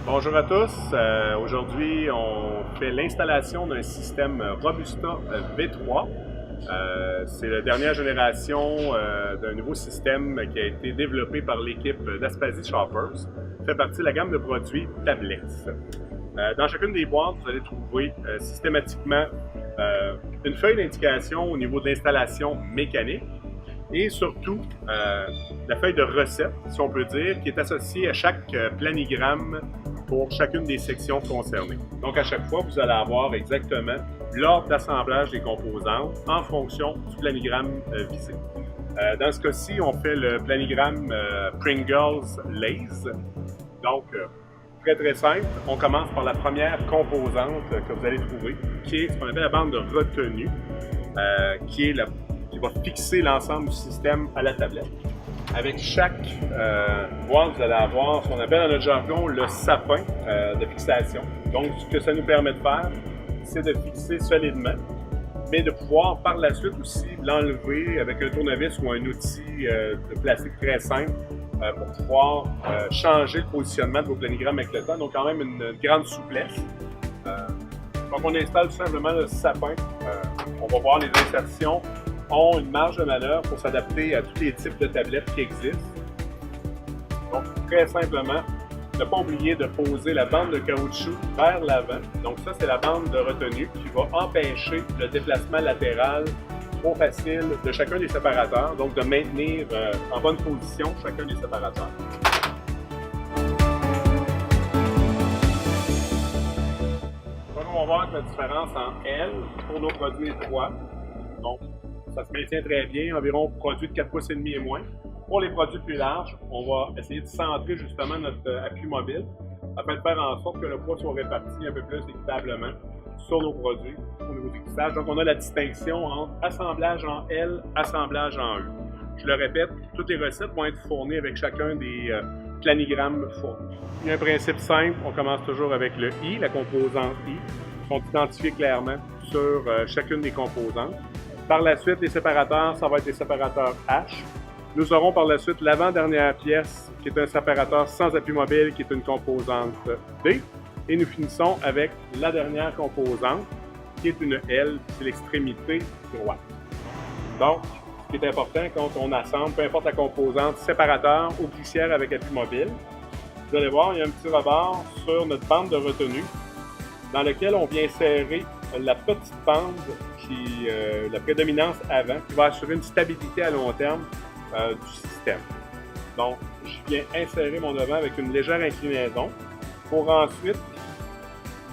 Bonjour à tous. Aujourd'hui, on fait l'installation d'un système Robusta V3. C'est la dernière génération d'un nouveau système qui a été développé par l'équipe d'Aspasie Shoppers. Il fait partie de la gamme de produits Tablets. Dans chacune des boîtes, vous allez trouver systématiquement une feuille d'indication au niveau de l'installation mécanique et surtout la feuille de recette, si on peut dire, qui est associée à chaque planigramme pour chacune des sections concernées. Donc à chaque fois, vous allez avoir exactement l'ordre d'assemblage des composantes en fonction du planigramme visé. Dans ce cas-ci, on fait le planigramme Pringles Lay's. Donc, très simple. On commence par la première composante que vous allez trouver, qui est ce qu'on appelle la bande de retenue, qui va fixer l'ensemble du système à la tablette. Avec chaque boîte, vous allez avoir ce qu'on appelle dans notre jargon le sapin de fixation. Donc, ce que ça nous permet de faire, c'est de fixer solidement, mais de pouvoir par la suite aussi l'enlever avec un tournevis ou un outil de plastique très simple pour pouvoir changer le positionnement de vos planigrammes avec le temps. Donc, quand même une grande souplesse. Donc, on installe tout simplement le sapin. On va voir les insertions ont une marge de manœuvre pour s'adapter à tous les types de tablettes qui existent. Donc, très simplement, ne pas oublier de poser la bande de caoutchouc vers l'avant. Donc ça, c'est la bande de retenue qui va empêcher le déplacement latéral trop facile de chacun des séparateurs, donc de maintenir en bonne position chacun des séparateurs. Donc, on va voir la différence en L pour nos produits étroits. Donc, ça se maintient très bien, environ produits de 4,5 pouces et moins. Pour les produits plus larges, on va essayer de centrer justement notre appui mobile afin de faire en sorte que le poids soit réparti un peu plus équitablement sur nos produits au niveau du glissage. Donc, on a la distinction entre assemblage en L, assemblage en E. Je le répète, toutes les recettes vont être fournies avec chacun des planigrammes fournis. Il y a un principe simple, on commence toujours avec le I, la composante I, qui sont identifiés clairement sur chacune des composantes. Par la suite, les séparateurs, ça va être les séparateurs H. Nous aurons par la suite l'avant-dernière pièce, qui est un séparateur sans appui mobile, qui est une composante B. Et nous finissons avec la dernière composante, qui est une L, c'est l'extrémité droite. Donc, ce qui est important quand on assemble, peu importe la composante, séparateur ou glissière avec appui mobile, vous allez voir, il y a un petit rebord sur notre bande de retenue, dans lequel on vient insérer la petite bande la prédominance avant, qui va assurer une stabilité à long terme du système. Donc, je viens insérer mon devant avec une légère inclinaison pour ensuite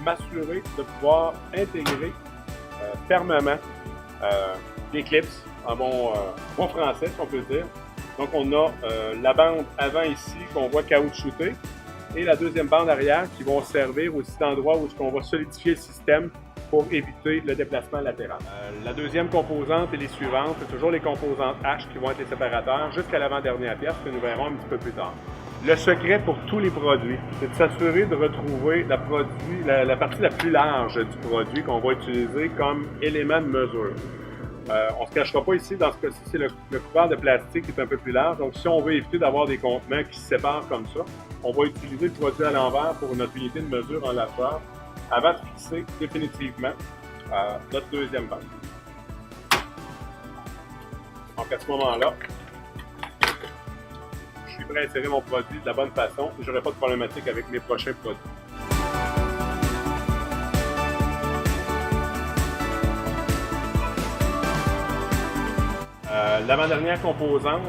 m'assurer de pouvoir intégrer fermement les clips en bon français, si on peut dire. Donc, on a la bande avant ici qu'on voit caoutchouter et la deuxième bande arrière qui vont servir aussi d'endroit où on va solidifier le système pour éviter le déplacement latéral. La deuxième composante et les suivantes, c'est toujours les composantes H qui vont être les séparateurs jusqu'à l'avant-dernière pièce que nous verrons un petit peu plus tard. Le secret pour tous les produits, c'est de s'assurer de retrouver la partie la plus large du produit qu'on va utiliser comme élément de mesure. On ne se cachera pas ici, dans ce cas-ci, c'est le couvert de plastique qui est un peu plus large. Donc, si on veut éviter d'avoir des contenants qui se séparent comme ça, on va utiliser le produit à l'envers pour notre unité de mesure en largeur avant de fixer définitivement notre deuxième bande. Donc, à ce moment-là, je suis prêt à insérer mon produit de la bonne façon et je n'aurai pas de problématique avec mes prochains produits. L'avant-dernière composante,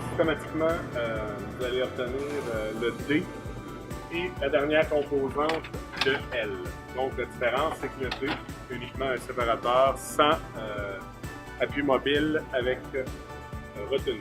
systématiquement, vous allez obtenir le D et la dernière composante, le L. Donc, la différence, c'est que le D est uniquement un séparateur sans appui mobile avec retenue.